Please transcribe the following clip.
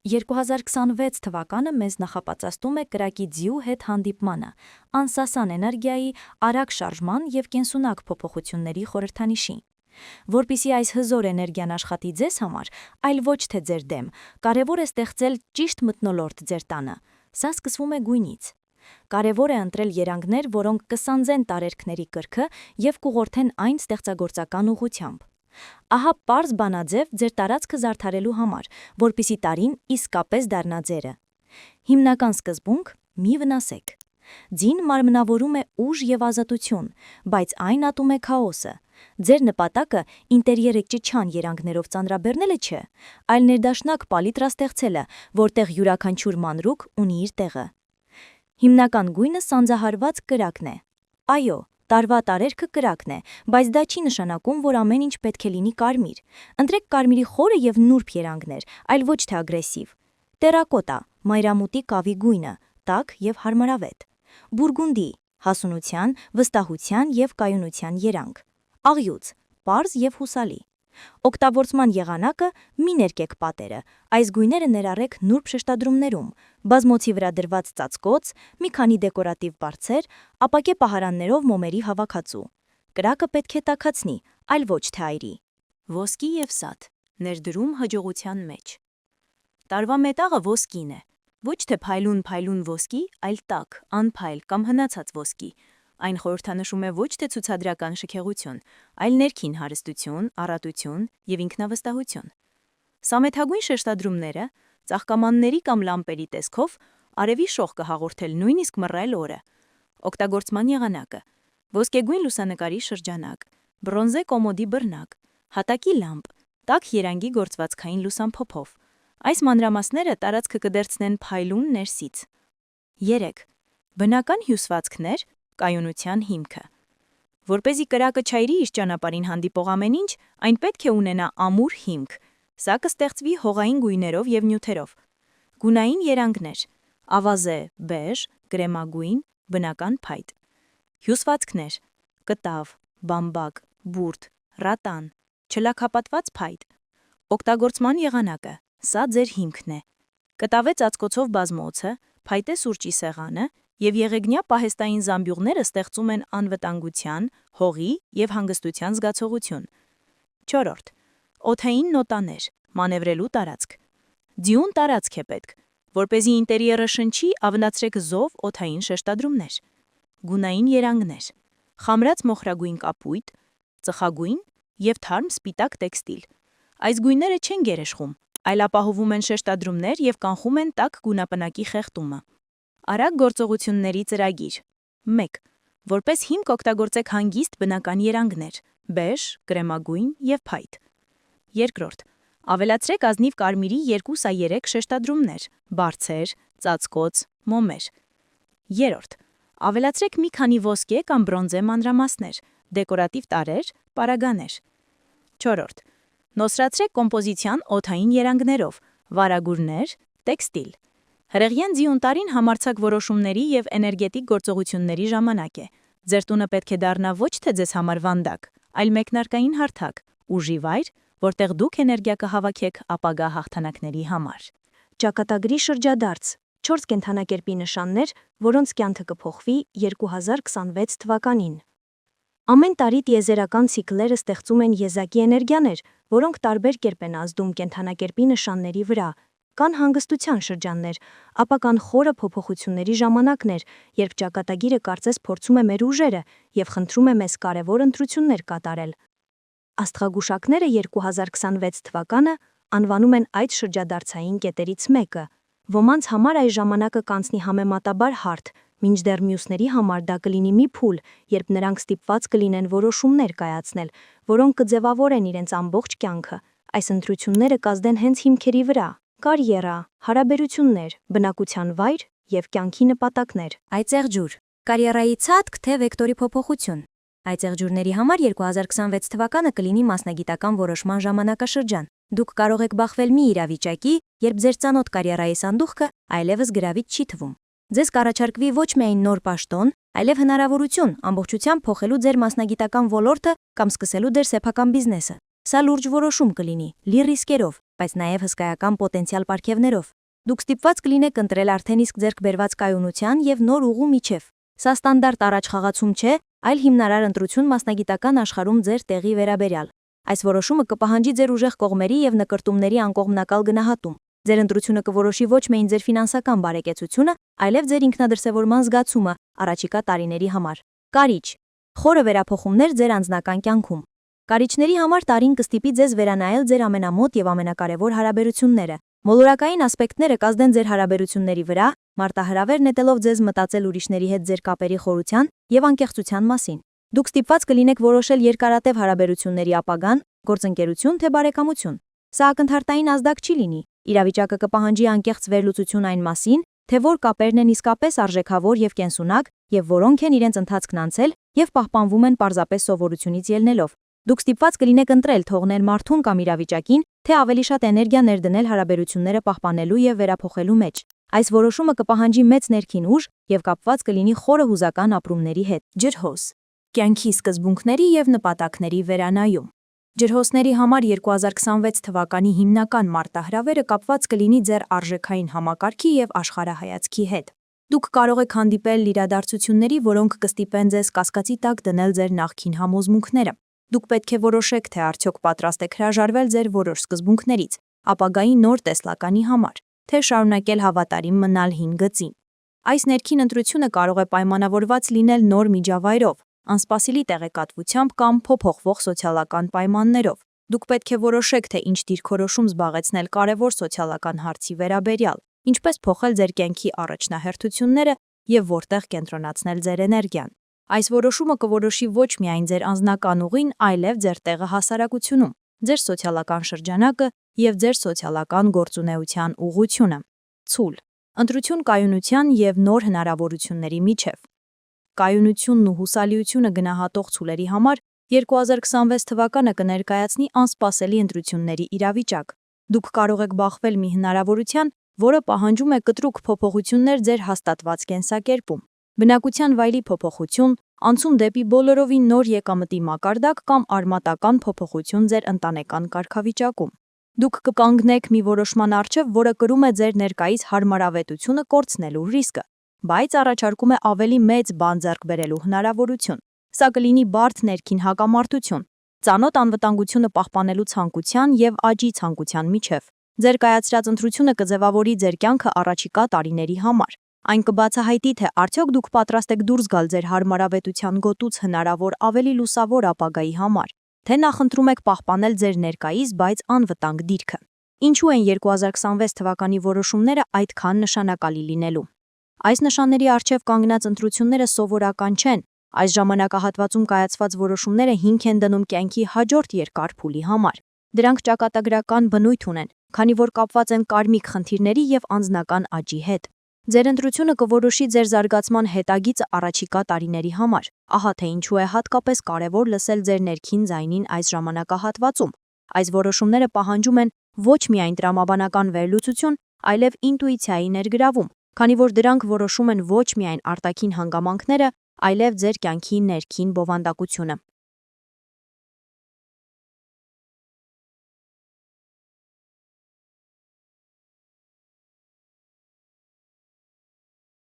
2026 թվականը մեզ նախապատրաստում է կրակի ձիու հետ հանդիպմանը, անսասան էներգիայի, արագ շարժման և կենսունակ փոփոխությունների խորհրդանիշի։ Որպեսզի այս հզոր էներգիան աշխատի ձեզ համար, այլ ոչ թե ձեր դեմ, կարևոր է ստեղծել ճիշտ մթնոլորտ ձեր տանը։ Սա սկսվում է գույնից։ Կարևոր է ընտրել երանգներ, որոնք կսանձեն տարերքների կրքը և կուղղորդեն այն ստեղծագործական ուղղությամբ։ Ահա պարզ բանաձև ձեր տարածքը զարդարելու համար, որպեսզի տարին իսկապես դառնա ձերը։ Հիմնական սկզբունք՝ մի վնասեք։ Ձին մարմնավորում է ուժ և ազատություն, բայց այն ատում է քաոսը։ Ձեր նպատակը ինտերիերը ճիչան երանգներով ծանրաբեռնելը չէ, այլ ներդաշնակ պալիտրա ստեղծելը, որտեղ յուրաքանչյուր մանրուք ունի իր տեղը։ Հիմնական գույնը սանձահարված կրակն է։ Այո, տարվա տարերքը կրակն է, բայց դա չի նշանակում, որ ամեն ինչ պետք է լինի կարմիր։ Ընտրեք կարմիրի խորը և նուրբ երանգներ, այլ ոչ թե ագրեսիվ։ Տերակոտա, մայրամուտի կավի գույնը, տաք և հարմարավետ։ Բուրգունդի, հասունության, վստահության և կայունության երանգ։ Աղյուծ, պարզ և հուսալի։ Օգտագործման եղանակը՝ մի ներկեք պատերը, այս գույները ներառեք նուրբ շեշտադրումներում, բազմոցի վրա դրված ծածկոց, մի քանի դեկորատիվ բարձեր, ապակե պահարաններով մոմերի հավաքածու։ Կրակը պետք է տաքացնի, այլ ոչ թե այրի։ Ոսկի և սաթ, ներդրում հաջողության մեջ։ Տարվա մետաղը ոսկին է, ոչ թե փայլուն ոսկի, այլ տաք, անփայլ կամ հնացած ոսկի։ Այն խորհրդանշում է ոչ թե ցուցադրական շքեղություն, այլ ներքին հարստություն, առատություն և ինքնավստահություն։ Սամեթագույն շեշտադրումները, ծաղկամանների կամ լամպերի տեսքով, արևի շող կհաղորդել նույնիսկ մռայլ օրը։ Օգտագործման եղանակը՝ ոսկեգույն լուսանկարի շրջանակ, բրոնզե կոմոդի բռնակ, հատակի լամպ, տաք երանգի գործվածքային լուսամփոփով։ Այս մանրամասները տարածքը կդարձնեն փայլուն ներսից։ 3. Բնական հյուսվածքներ, կայունության հիմքը։ Որպեսզի կրակը չայրի իր ճանապարհին հանդիպող ամեն ինչ, այն պետք է ունենա ամուր հիմք։ Սա կստեղծվի հողային գույներով և նյութերով։ Գունային երանգներ՝ ավազե, բեժ, կրեմագույն, բնական փայտ։ Հյուսվածքներ՝ կտավ, բամբակ, բուրդ, ռատան, չլաքապատված փայտ։ Օգտագործման եղանակը՝ սա ձեր հիմքն է։ Կտավե ծածկոցով բազմոցը, փայտե սուրճի սեղանը և եղեգնյա պահեստային զամբյուղները ստեղծում են անվտանգության, հողի և հանգստության զգացողություն։ 4. Օդային նոտաներ, մանևրելու տարածք։ Ձիուն տարածք է պետք, որպեսզի ինտերիերը շնչի, ավելացրեք զով օդային շեշտադրումներ։ Գունային երանգներ՝ խամրած մոխրագույն կապույտ, ծխագույն և թարմ սպիտակ տեքստիլ։ Այս գույները չեն գերեշխում, այլ ապահովում են շեշտադրումներ և կանխում են տաք գունապնակի խեղդումը։ Արագ գործողությունների ծրագիր։ 1. Որպես հիմք օգտագործեք հանգիստ բնական երանգներ՝ բեժ, կրեմագույն և փայտ։ 2. Ավելացրեք ազնիվ կարմիրի 2-3 շեշտադրումներ՝ բարձր, ծածկոց, մոմեր։ 3. Ավելացրեք մի քանի ոսկե կամ բրոնզե մանրամասներ, դեկորատիվ տարրեր, պարագաներ։ 4. Նոսրացրեք կոմպոզիցիան օդային երանգներով, վարագուրներ, տեքստիլ։ Հրեղյան ձիուն տարին համարձակ որոշումների և էներգետիկ գործողությունների ժամանակ է։ Ձեր տունը պետք է դառնա ոչ թե ձեզ համար վանդակ, այլ մեկնարկային հարթակ, ուժի վայր, որտեղ դուք էներգիա կհավաքեք ապագա հաղթանակների համար։ Ճակատագրի շրջադարձ՝ 4 կենդանակերպի նշաններ, որոնց կյանքը կփոխվի 2026 թվականին։ Ամեն տարի տիեզերական ցիկլերը ստեղծում են եզակի էներգիաներ, որոնք տարբեր կերպ են ազդում կենդանակերպի նշանների վրա։ Կան հանգստության շրջաններ, ապա կան խորը փոփոխությունների ժամանակներ, երբ ճակատագիրը կարծես փորձում է մեր ուժերը և խնդրում է մեզ կարևոր ընտրություններ կատարել։ Աստղագուշակները 2026 թվականը անվանում են այդ շրջադարձային կետերից մեկը։ Ոմանց համար այս ժամանակը կանցնի համեմատաբար հարթ, մինչդեռ մյուսների համար դա կլինի մի փուլ, երբ նրանք ստիպված կլինեն որոշումներ կայացնել, որոնք կձևավորեն իրենց ամբողջ կյանքը։ Այս ընտրությունները կազդեն հենց հիմքերի վրա՝ կարիերա, հարաբերություններ, բնակության վայր և կյանքի նպատակներ։ Այծեղջուր՝ կարիերայի ցածկ թե վեկտորի փոփոխություն։ Այծեղջուրների համար 2026 թվականը կլինի մասնագիտական որոշման ժամանակաշրջան։ Դուք կարող եք բախվել մի իրավիճակի, երբ ձեր ծանոթ կարիերայի սանդուղքը այլևս գրավիչ չի թվում։ Ձեզ կառաջարկվի ոչ միայն նոր պաշտոն, այլև հնարավորություն ամբողջությամբ փոխելու ձեր մասնագիտական ոլորտը կամ սկսելու ձեր սեփական բիզնեսը։ Սա լուրջ որոշում կլինի, լի ռիսկերով, բայց նաև հսկայական պոտենցիալ պարգևներով։ Դուք ստիպված կլինեք ընտրել արդեն իսկ ձեռք բերված կայունության եւ նոր ուղու միջև։ Սա ստանդարտ առաջխաղացում չէ, այլ հիմնարար ընտրություն մասնագիտական աշխարհում ձեր տեղի վերաբերյալ։ Այս որոշումը կպահանջի ձեր ուժեղ կողմերի եւ նկրտումների անկողմնակալ գնահատում։ Ձեր ընտրությունը կորոշի ոչ միայն ձեր ֆինանսական բարեկեցությունը, այլև ձեր ինքնադրսևորման զգացումը առաջիկա տարիների համար։ Կարիճ. խորը վերափոխումներ ձեր անձնական կյանքում։ Կարիճների համար տարին կստիպի ձեզ վերանայել ձեր ամենամոտ եւ ամենակարևոր հարաբերությունները։ Մոլորակային ասպեկտները կազդեն ձեր հարաբերությունների վրա, մարտահրավեր նետելով ձեզ մտածել ուրիշների հետ ձեր կապերի խորության եւ անկեղծության մասին։ Դուք ստիպված կլինեք որոշել երկարատև հարաբերությունների ապագան, գործընկերություն թե բարեկամություն։ Սա ակնթարթային ազդակ չի լինի։ Իրավիճակը կպահանջի անկեղծ վերլուծություն այն մասին, թե որ կապերն են իսկապես արժեքավոր եւ կենսունակ եւ որոնք են իրենց ընթացքն անցել եւ պահպանվում են պարզապես սովորությունից ելնելով։ Դուք ստիպված կլինեք ընտրել թողնել մարդուն կամ իրավիճակին, թե ավելի շատ էներգիա ներդնել հարաբերությունները պահպանելու եւ վերափոխելու մեջ։ Այս որոշումը կպահանջի մեծ ներքին ուժ եւ կապված կլինի խորը հուզական ապրումների հետ։ Ջրհոս. կյանքի սկզբունքների եւ նպատակների վերանայում։ Ջրհոսների համար 2026 թվականի հիմնական մարտահրավերը կապված կլինի ձեր արժեքային համակարգի եւ աշխարհայացքի հետ։ Դուք կարող եք հանդիպել իրադարձությունների, որոնք կստիպեն ձեզ կասկածի տակ դնել ձեր նախկին համոզմունքները։ Դուք պետք է որոշեք, թե արդյոք պատրաստ եք հրաժարվել ձեր որոշ սկզբունքներից, ապագայի նոր տեսլականի համար, թե շարունակել հավատարիմ մնալ հին գծին։ Այս ներքին ընտրությունը կարող է պայմանավորված լինել նոր միջավայրով, անսպասելի տեղեկատվությամբ կամ փոփոխվող սոցիալական պայմաններով։ Դուք պետք է որոշեք, թե ինչ դիրքորոշում զբաղեցնել կարևոր սոցիալական հարցի վերաբերյալ, ինչպես փոխել ձեր կյանքի առաջնահերթությունները եւ որտեղ կենտրոնացնել ձեր էներգիան։ Այս որոշումը կորոշի ոչ միայն ձեր անձնական ուղին, այլև ձեր տեղը հասարակությունում, ձեր սոցիալական շրջանակը եւ ձեր սոցիալական գործունեության ուղղությունը։ Ցուլ. ընտրություն կայունության եւ նոր հնարավորությունների միջև։ Կայունությունն ու հուսալիությունը գնահատող ցուլերի համար 2026 թվականը կներկայացնի անսպասելի ընտրությունների իրավիճակ։ Դուք կարող եք բախվել մի հնարավորության, որը պահանջում է կտրուկ փոփոխություններ ձեր հաստատված կենսակերպում։ Բնակության վայրի փոփոխություն, անցում դեպի բոլորովին նոր եկամտի մակարդակ կամ արմատական փոփոխություն ձեր ընտանեկան կարգավիճակում։ Դուք կկանգնեք մի որոշման առջև, որը կրում է ձեր ներկայիս հարմարավետությունը կորցնելու ռիսկը, բայց առաջարկում է ավելի մեծ բան ձեռք բերելու հնարավորություն։ Սա կլինի բարդ ներքին հակամարտություն, ծանոթ անվտանգությունը պահպանելու ցանկության եւ աճի ցանկության միջև։ Ձեր կայացրած ընտրությունը կձևավորի ձեր կյանքը առաջիկա տարիների համար։ Այն կբացահայտի, թե արդյոք դուք պատրաստ եք դուրս գալ ձեր հարմարավետության գոտուց հնարավոր ավելի լուսավոր ապագայի համար, թե նախընտրում եք պահպանել ձեր ներկայիս, բայց անվտանգ դիրքը։ Ինչու են 2026 թվականի որոշումները այդքան նշանակալի լինելու։ Այս նշանների առջև կանգնած ընտրությունները սովորական չեն։ Այս ժամանակահատվածում կայացված որոշումները հիմք են դնում կյանքի հաջորդ երկար փուլի համար։ Դրանք ճակատագրական բնույթ ունեն, քանի որ կապված են կարմիկ խնդիրների եւ անձնական աճի հետ։ Ձեր ընտրությունը կորոշի ձեր զարգացման հետագիծը առաջիկա տարիների համար։ Ահա թե ինչու է հատկապես կարևոր լսել ձեր ներքին ձայնին այս ժամանակահատվածում։ Այս որոշումները պահանջում են ոչ միայն տրամաբանական վերլուծություն, այլև ինտուիցիայի ներգրավում, քանի որ դրանք որոշում են ոչ միայն արտաքին հանգամանքները, այլև ձեր կյանքի ներքին բովանդակությունը։